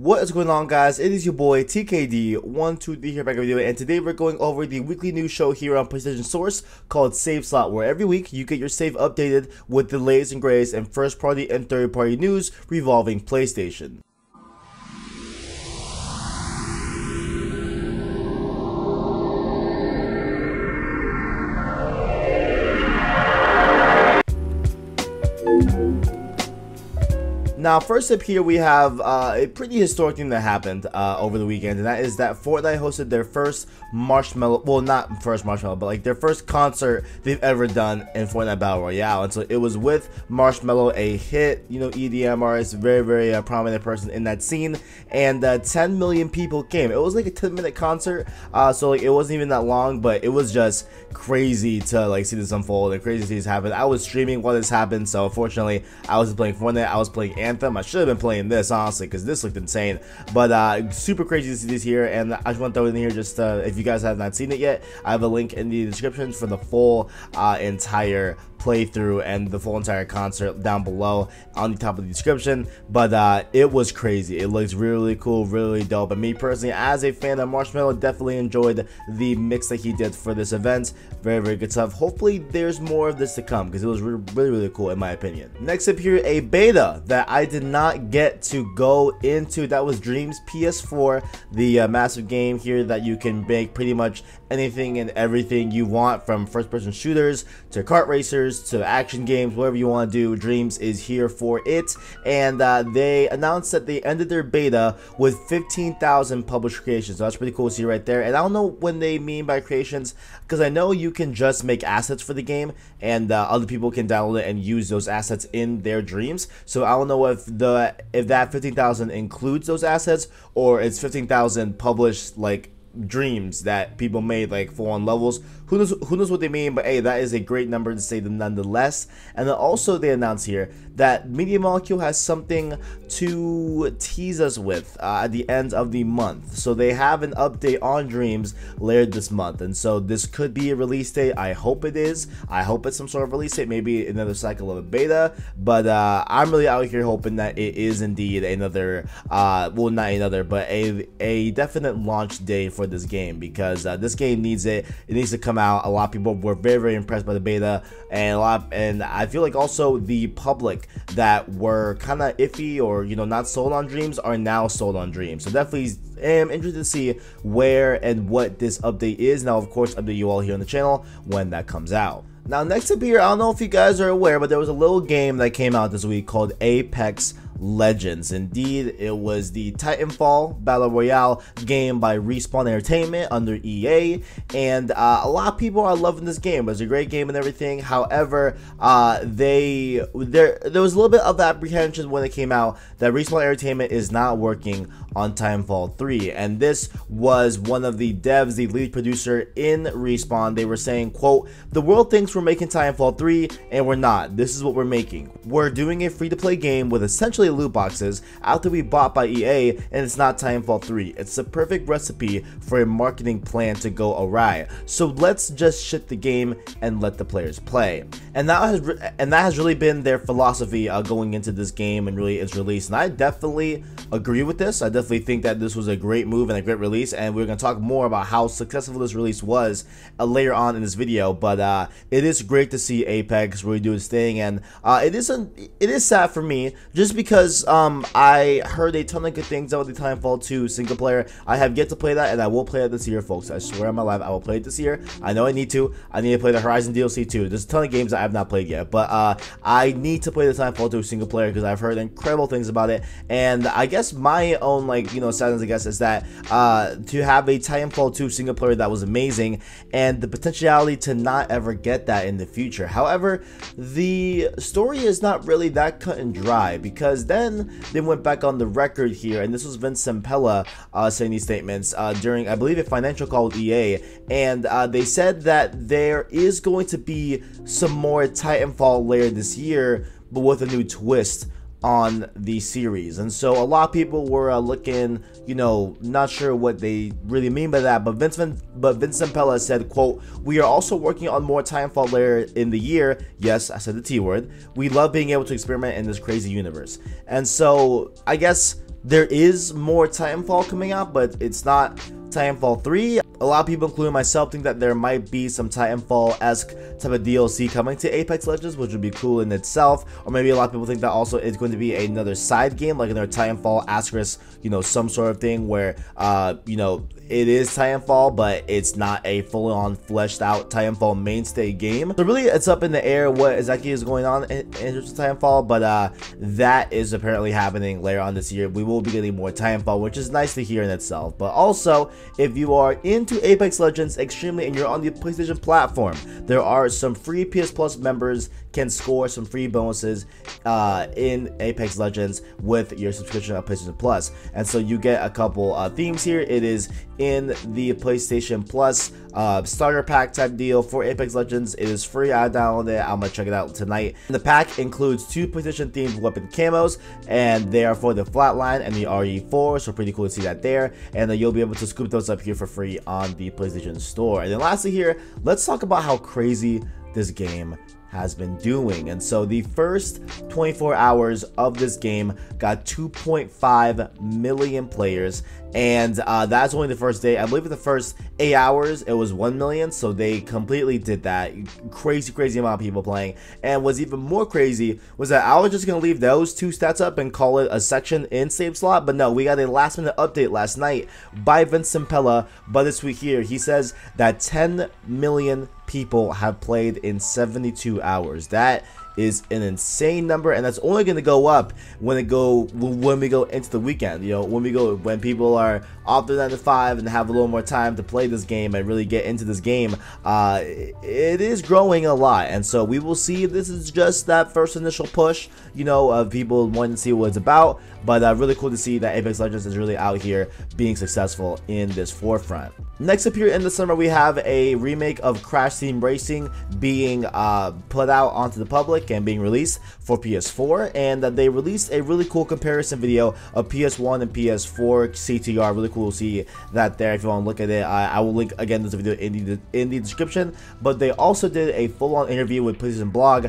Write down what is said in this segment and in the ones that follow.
What is going on, guys? It is your boy TKD123 here back with you, and today we're going over the weekly news show here on PlayStation Source called Save Slot, where every week you get your save updated with the latest and greatest and first party and third party news revolving PlayStation. Now, first up here, we have a pretty historic thing that happened over the weekend, and that is that Fortnite hosted their first Marshmellow, well, not first Marshmellow, but like their first concert they've ever done in Fortnite Battle Royale. And so it was with Marshmellow, a hit, EDM artist, very prominent person in that scene, and 10 million people came. It was like a 10-minute concert, so like it wasn't even that long, but it was just crazy to like see this unfold and crazy to see this happen. I was streaming while this happened, so unfortunately I wasn't playing Fortnite. I was playing Anthem. I should have been playing this, honestly, because this looked insane. But super crazy to see this here, and I just want to throw it in here just if you guys have not seen it yet, I have a link in the description for the full entire playthrough and the full entire concert down below on the top of the description. But it was crazy. It looks really cool, really dope, and me personally, as a fan of Marshmellow, definitely enjoyed the mix that he did for this event. Very good stuff. Hopefully there's more of this to come, because it was really cool in my opinion. Next up here, a beta that I did not get to go into, that was Dreams PS4, the massive game here that you can make pretty much anything and everything you want, from first person shooters to kart racers to action games, whatever you want to do. Dreams is here for it, and they announced that they ended their beta with 15,000 published creations. So that's pretty cool to see right there. And I don't know what they mean by creations, because I know you can just make assets for the game, and other people can download it and use those assets in their Dreams. So I don't know if that 15,000 includes those assets, or it's 15,000 published like Dreams that people made like full-on levels. Who knows what they mean, but hey, that is a great number to say nonetheless. And then also they announced here that Media Molecule has something to tease us with at the end of the month. So they have an update on Dreams later this month, and so this could be a release date. I hope it is. I hope it's some sort of release date, maybe another cycle of a beta, but I'm really out here hoping that it is indeed another well, not another, but a definite launch day for this game, because this game needs it. It needs to come out. A lot of people were very impressed by the beta, and I feel like also the public that were kind of iffy or not sold on Dreams are now sold on Dreams. So definitely am interested to see where and what this update is. Now, of course, update you all here on the channel when that comes out. Now, next up here, I don't know if you guys are aware, but there was a little game that came out this week called Apex Legends. Indeed, it was the Titanfall Battle Royale game by Respawn Entertainment under EA, and a lot of people are loving this game. It's a great game and everything. However, there was a little bit of apprehension when it came out that Respawn Entertainment is not working on Titanfall 3, and this was one of the devs, the lead producer in Respawn. They were saying, quote, "The world thinks we're making Titanfall 3, and we're not. This is what we're making. We're doing a free-to-play game with essentially loot boxes after we bought by EA, and it's not Titanfall 3. It's the perfect recipe for a marketing plan to go awry. So let's just ship the game and let the players play." And that has really been their philosophy going into this game and really its release. And I definitely agree with this. I definitely think that this was a great move and a great release, and we're going to talk more about how successful this release was later on in this video. But it is great to see Apex really do its thing, and it is sad for me just because I heard a ton of good things about the Titanfall 2 single player. I have yet to play that, and I will play it this year, folks. I swear on my life, I will play it this year. I know I need to. I need to play the Horizon DLC too. There's a ton of games that I have not played yet, but I need to play the Titanfall 2 single player because I've heard incredible things about it. And I guess my own sadness, I guess, is that to have a Titanfall 2 single player that was amazing, and the potentiality to not ever get that in the future. However, the story is not really that cut and dry, because then they went back on the record here, and this was Vince Zampella saying these statements during, I believe, a financial call with EA, and they said that there is going to be some more Titanfall later this year, but with a new twist on the series. And so a lot of people were looking, not sure what they really mean by that, but Vince Zampella said, quote, "We are also working on more Titanfall later in the year." Yes, I said the T word. "We love being able to experiment in this crazy universe." And so I guess There is more Titanfall coming out, but it's not Titanfall 3. A lot of people, including myself, think that there might be some Titanfall-esque type of DLC coming to Apex Legends, which would be cool in itself. Or maybe a lot of people think that also it's going to be another side game, like another Titanfall asterisk, you know, some sort of thing where, you know, it is Titanfall, but it's not a full-on fleshed-out Titanfall mainstay game. So really, it's up in the air what exactly is going on in terms of Titanfall, but that is apparently happening later on this year. We will be getting more Titanfall, which is nice to hear in itself. But also, if you are into Apex Legends extremely and you're on the PlayStation platform, there are some free PS Plus members can score some free bonuses in Apex Legends with your subscription of PlayStation Plus. And so you get a couple themes here. It is in the PlayStation Plus starter pack type deal for Apex Legends. It is free. I downloaded it. I'm gonna check it out tonight. And the pack includes 2 PlayStation themed weapon camos, and they are for the Flatline and the RE4, so pretty cool to see that there. And you'll be able to scoop those up here for free on the PlayStation Store. And then lastly here, let's talk about how crazy this game has been doing. And so the first 24 hours of this game got 2.5 million players, and that's only the first day. I believe in the first 8 hours it was 1 million, so they completely did that. Crazy amount of people playing. And what's even more crazy was that I was just gonna leave those 2 stats up and call it a section in save slot, but no, we got a last minute update last night by Vincent Pella. But this week here, he says that 10 million people have played in 72 hours. That is an insane number, and that's only going to go up when we go into the weekend. You know, when people are off their 9 to 5 and have a little more time to play this game and really get into this game. It is growing a lot, and so we will see if this is just that first initial push, you know, of people wanting to see what it's about. But really cool to see that Apex Legends is really out here being successful in this forefront. Next up here in the summer, we have a remake of Crash Team Racing being put out onto the public and being released for PS4, and they released a really cool comparison video of PS1 and PS4 CTR. Really cool to see that there. If you want to look at it, I will link again this video in the description. But they also did a full-on interview with PlayStation Blog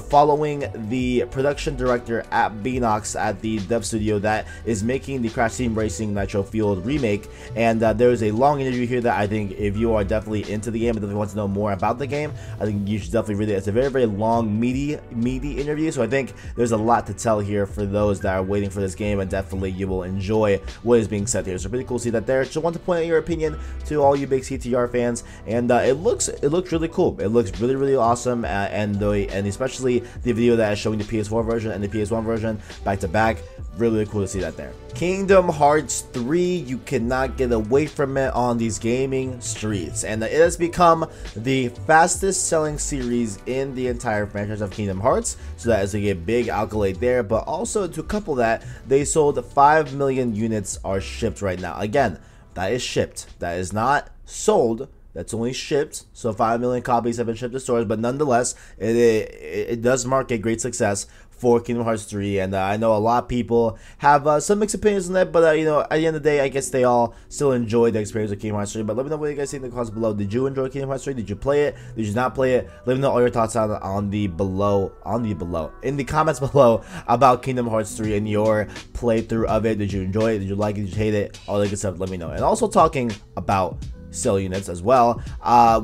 following the production director at Beanox at the dev studio that is making the Crash Team Racing Nitro Fueled remake. And there is a long interview here that I think if you are definitely into the game and definitely want to know more about the game, I think you should definitely read it. It's a very long, meaty interview, so I think there's a lot to tell here for those that are waiting for this game, and definitely you will enjoy what is being said here. So pretty cool to see that there. Just want to point out your opinion to all you big CTR fans, and it looks really cool. It looks really awesome, and especially the video that is showing the PS4 version and the PS1 version back to back. Really cool to see that there. Kingdom Hearts 3, you cannot get away from it on these gaming streets, and it has become the fastest selling series in the entire franchise of Kingdom Hearts, so that is a big accolade there. But also to couple that, they sold 5 million units are shipped right now. Again, that is shipped, that is not sold. That's only shipped, so 5 million copies have been shipped to stores, but nonetheless, it does mark a great success for Kingdom Hearts 3, and I know a lot of people have some mixed opinions on that, but you know, at the end of the day, I guess they all still enjoy the experience of Kingdom Hearts 3. But let me know what you guys think in the comments below. Did you enjoy Kingdom Hearts 3? Did you play it? Did you not play it? Let me know all your thoughts in the comments below about Kingdom Hearts 3 and your playthrough of it. Did you enjoy it? Did you like it? Did you hate it? All that good stuff, let me know. And also talking about sell units as well,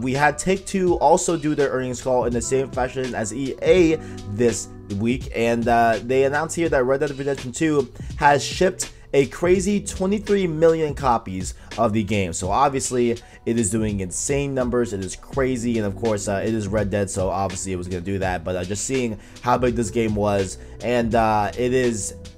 we had Take-Two also do their earnings call in the same fashion as EA this week, and they announced here that Red Dead Redemption 2 has shipped a crazy 23 million copies of the game. So obviously it is doing insane numbers. It is crazy, and of course it is Red Dead, so obviously it was going to do that. But just seeing how big this game was, and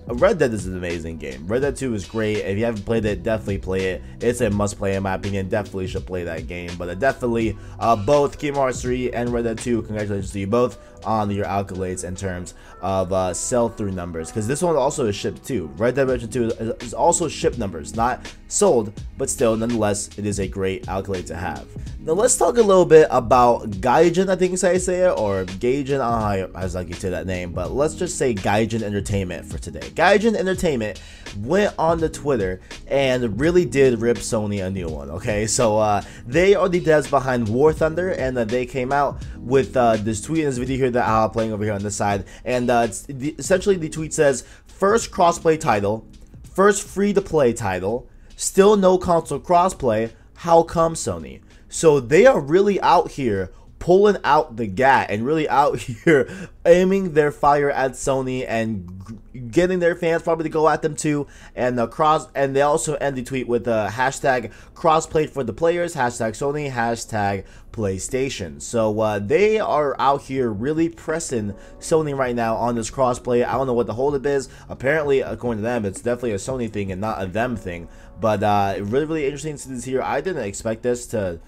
Red Dead is an amazing game. Red Dead 2 is great. If you haven't played it, definitely play it. It's a must play in my opinion. Definitely should play that game. But definitely both Kingdom Hearts 3 and Red Dead 2, congratulations to you both on your accolades in terms of sell-through numbers, because this one also is shipped too. Red Dead Redemption 2 is also shipped numbers, not sold, but still, nonetheless, it is a great accolade to have. Now let's talk a little bit about Gaijin, I think is how you say it, or Gaijin, I don't know how you say that name, but let's just say Gaijin Entertainment for today. Gaijin Entertainment went on the Twitter and really did rip Sony a new one, okay? So they are the devs behind War Thunder, and they came out with this tweet in this video here that I'm playing over here on this side, and essentially the tweet says, first crossplay title, first free-to-play title, still no console crossplay. How come, Sony? So they are really out here pulling out the gat and really out here aiming their fire at Sony and getting their fans probably to go at them too. And they also end the tweet with the hashtag crossplay for the players, hashtag Sony, hashtag PlayStation. So they are out here really pressing Sony right now on this crossplay. I don't know what the holdup is. Apparently, according to them, it's definitely a Sony thing and not a them thing. But really interesting to see this here. I didn't expect this to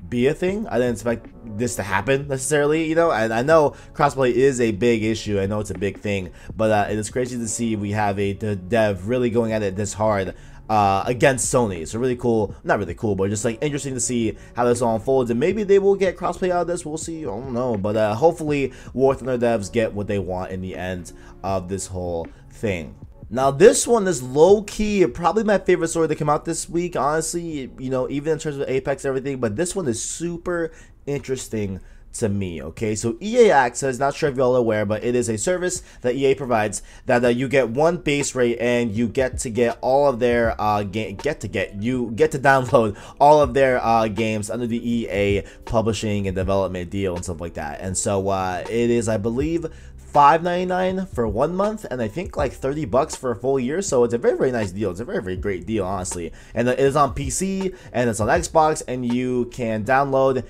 be a thing. I didn't expect this to happen necessarily, you know, and I know crossplay is a big issue. I know it's a big thing, but it is crazy to see we have the dev really going at it this hard against Sony. So really cool, not really cool, but just like interesting to see how this all unfolds, and maybe they will get crossplay out of this. We'll see. I don't know, but hopefully War Thunder devs get what they want in the end of this whole thing. Now this one is low-key probably my favorite story to come out this week, honestly, you know, even in terms of Apex and everything, but this one is super interesting to me. Okay, so EA Access, not sure if y'all are aware, but it is a service that EA provides that you get one base rate and you get to get all of their you get to download all of their games under the EA publishing and development deal and stuff like that. And so it is, I believe, $5.99 for 1 month, and I think like $30 for a full year. So it's a very nice deal. It's a very great deal, honestly. And it is on PC and it's on Xbox, and you can download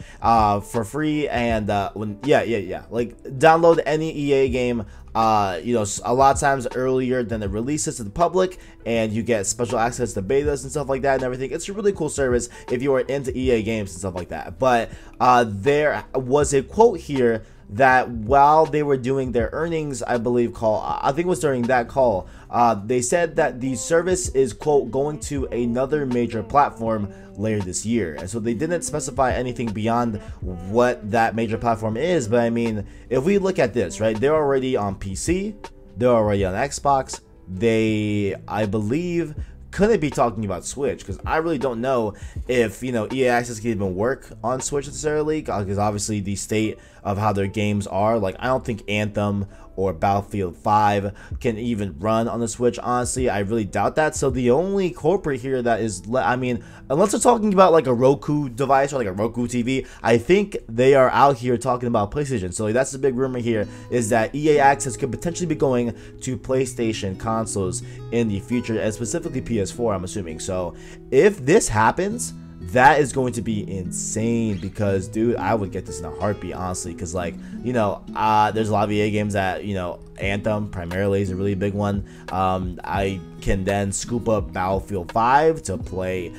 for free. And like download any EA game, you know, a lot of times earlier than it releases to the public, and you get special access to betas and stuff like that and everything. It's a really cool service if you are into EA games and stuff like that. But there was a quote here that while they were doing their earnings, I believe I think it was during that call, they said that the service is, quote, going to another major platform later this year. And so they didn't specify anything beyond what that major platform is. But I mean, if we look at this, right, they're already on PC, they're already on Xbox, they, I believe, couldn't be talking about Switch, because I really don't know if, you know, EA Access can even work on Switch necessarily, because obviously the state of how their games are, like, I don't think Anthem or Battlefield 5 can even run on the Switch. Honestly, I really doubt that. So the only corporate here that is, I mean, unless they're talking about like a Roku device or like a Roku TV, I think they are out here talking about PlayStation. So like, that's the big rumor here, is that EA Access could potentially be going to PlayStation consoles in the future, and specifically PS4, I'm assuming. So if this happens, that is going to be insane, because dude, I would get this in a heartbeat, honestly, because like, you know, there's a lot of EA games that, you know, Anthem primarily is a really big one. I can then scoop up Battlefield 5 to play,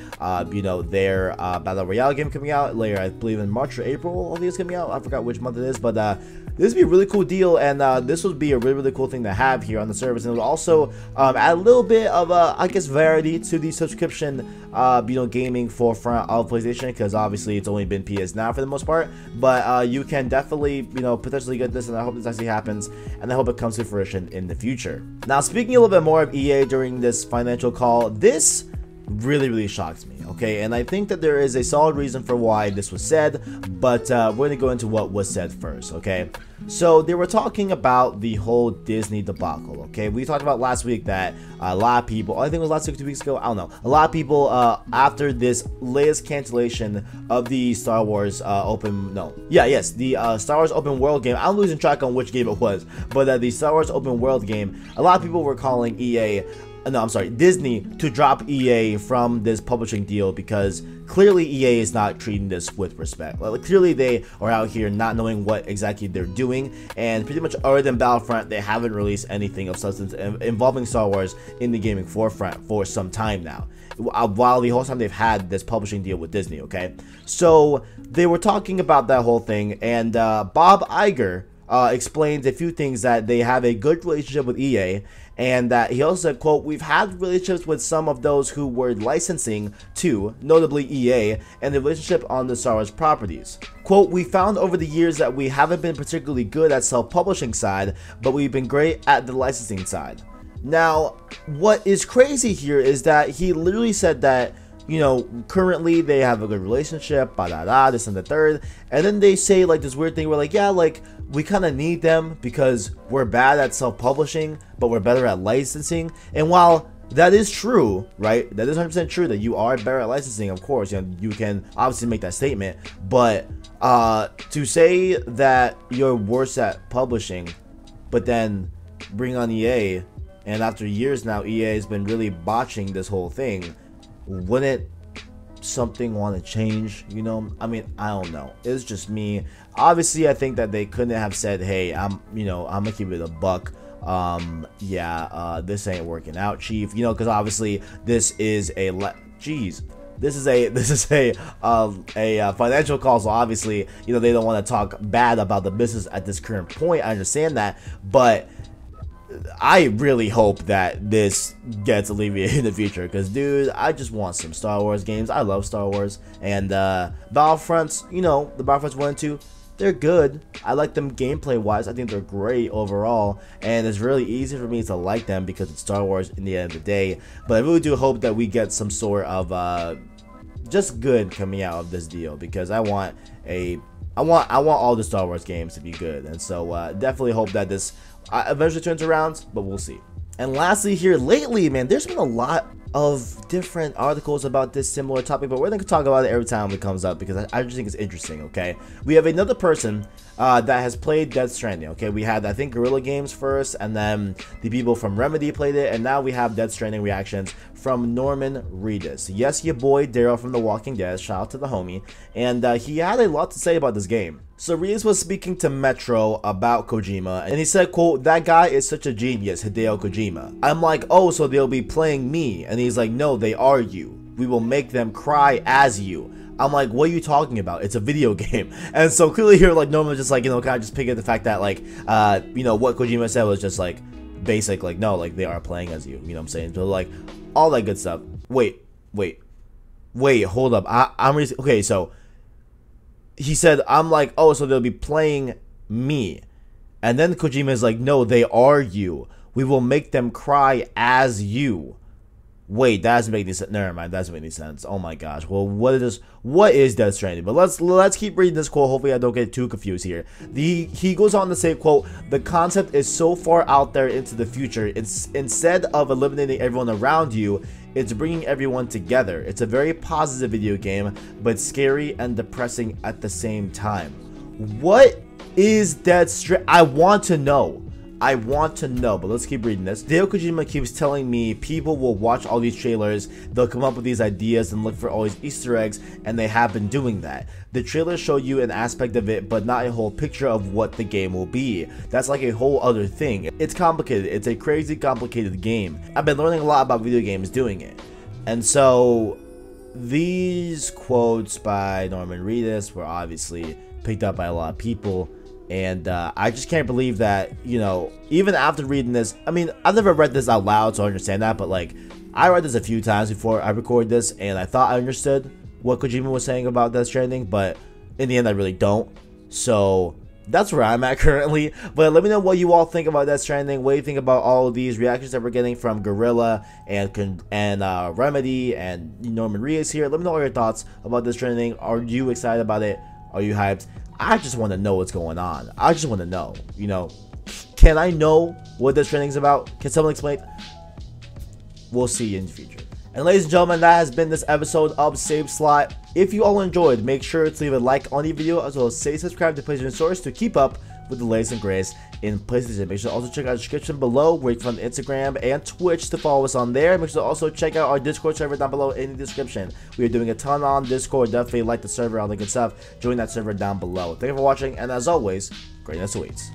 you know, their Battle Royale game coming out later, I believe in March or April, I think it's coming out. I forgot which month it is, but this would be a really cool deal, and this would be a really cool thing to have here on the service. And it would also add a little bit of I guess variety to the subscription you know, gaming forefront of PlayStation, because obviously it's only been PS Now for the most part. But you can definitely, you know, potentially get this, and I hope this actually happens, and I hope it comes to fruition in the future. Now, speaking a little bit more of EA during this financial call, this really shocked me, okay? And I think that there is a solid reason for why this was said, but we're gonna go into what was said first, okay? So they were talking about the whole Disney debacle, okay? We talked about last week that a lot of people, I think it was last week, 2 weeks ago, I don't know, a lot of people after this latest cancellation of the Star Wars the Star Wars open world game, I'm losing track on which game it was, but the Star Wars open world game, a lot of people were calling Disney to drop EA from this publishing deal, because clearly EA is not treating this with respect. Like, clearly they are out here not knowing what exactly they're doing, and pretty much other than Battlefront, they haven't released anything of substance involving Star Wars in the gaming forefront for some time now, while the whole time they've had this publishing deal with Disney, okay? So they were talking about that whole thing, and Bob Iger explains a few things, that they have a good relationship with EA, and that he also said, quote, "We've had relationships with some of those who were licensing to, notably EA, and the relationship on the Star Wars properties. Quote, we found over the years that we haven't been particularly good at self-publishing side, but we've been great at the licensing side." Now, what is crazy here is that he literally said that, you know, currently they have a good relationship, this and the third, and then they say like this weird thing where like, yeah, like, we kind of need them because we're bad at self-publishing, but we're better at licensing. And while that is true, right? That is 100% true that you are better at licensing, of course. You know, you can obviously make that statement, but to say that you're worse at publishing, but then bring on EA, and after years now, EA has been really botching this whole thing. Wouldn't something want to change? You know, I mean, I don't know. It's just me. Obviously, I think that they couldn't have said, "Hey, I'm gonna keep it a buck. This ain't working out, chief." You know, because obviously this is a this is a financial call, so obviously, you know, they don't want to talk bad about the business at this current point. I understand that, but I really hope that this gets alleviated in the future, because dude, I just want some Star Wars games. I love Star Wars, and Battlefronts, you know, the Battlefronts 1 and 2, they're good. I like them gameplay wise. I think they're great overall, and it's really easy for me to like them because it's Star Wars in the end of the day. But I really do hope that we get some sort of just good coming out of this deal, because I want all the Star Wars games to be good, and so definitely hope that this eventually turns around, but we'll see. And lastly here, lately, man, there's been a lot of different articles about this similar topic, but we're going to talk about it every time it comes up because I just think it's interesting, okay? We have another person that has played Death Stranding, okay? We had, I think, Guerrilla Games first, and then the people from Remedy played it, and now we have Death Stranding reactions from Norman Reedus. Yes, your boy Daryl from The Walking Dead, shout out to the homie, and he had a lot to say about this game. So Reedus was speaking to Metro about Kojima, and he said, quote, "That guy is such a genius, Hideo Kojima." I'm like, oh, so they'll be playing me? And he's like, no, they are you. We will make them cry as you. I'm like, what are you talking about? It's a video game. And so clearly here, like, Norman was just like, you know, kind of just pick at the fact that, like, you know, what Kojima said was just, like, basic, like, no, like, they are playing as you. You know what I'm saying? So, like, all that good stuff. Wait, hold up. Okay, so he said, I'm like, oh, so they'll be playing me. And then Kojima is like, no, they are you. We will make them cry as you. Wait, that doesn't make any sense. Never mind, that doesn't make any sense. Oh my gosh. Well, what is Death Stranding? But let's keep reading this quote. Hopefully I don't get too confused here. He goes on to say, quote, "The concept is so far out there into the future. It's instead of eliminating everyone around you, it's bringing everyone together. It's a very positive video game, but scary and depressing at the same time." What is Death Stranding? I want to know, but let's keep reading this. Hideo Kojima keeps telling me people will watch all these trailers, they'll come up with these ideas and look for all these Easter eggs, and they have been doing that. The trailers show you an aspect of it, but not a whole picture of what the game will be. That's like a whole other thing. It's complicated. It's a crazy complicated game. I've been learning a lot about video games doing it. And so these quotes by Norman Reedus were obviously picked up by a lot of people. And I just can't believe that, you know, even after reading this, I mean, I've never read this out loud, so I understand that, but like, I read this a few times before I recorded this, and I thought I understood what Kojima was saying about Death Stranding, but in the end, I really don't. So that's where I'm at currently. But let me know what you all think about Death Stranding. What do you think about all of these reactions that we're getting from Guerrilla and Remedy and Norman Reedus here? Let me know all your thoughts about Death Stranding. Are you excited about it? Are you hyped? I just want to know what's going on. I just want to know, you know, can I know what Death Stranding is about? Can someone explain? We'll see you in the future. And ladies and gentlemen, that has been this episode of Save Slot. If you all enjoyed, make sure to leave a like on the video, as well as say subscribe to PlayStation Source to keep up with the latest and greatest in PlayStation. Make sure to also check out the description below where you can find Instagram and Twitch to follow us on there. Make sure to also check out our Discord server down below in the description. We are doing a ton on Discord. Definitely like the server, all the good stuff. Join that server down below. Thank you for watching, and as always, greatness awaits.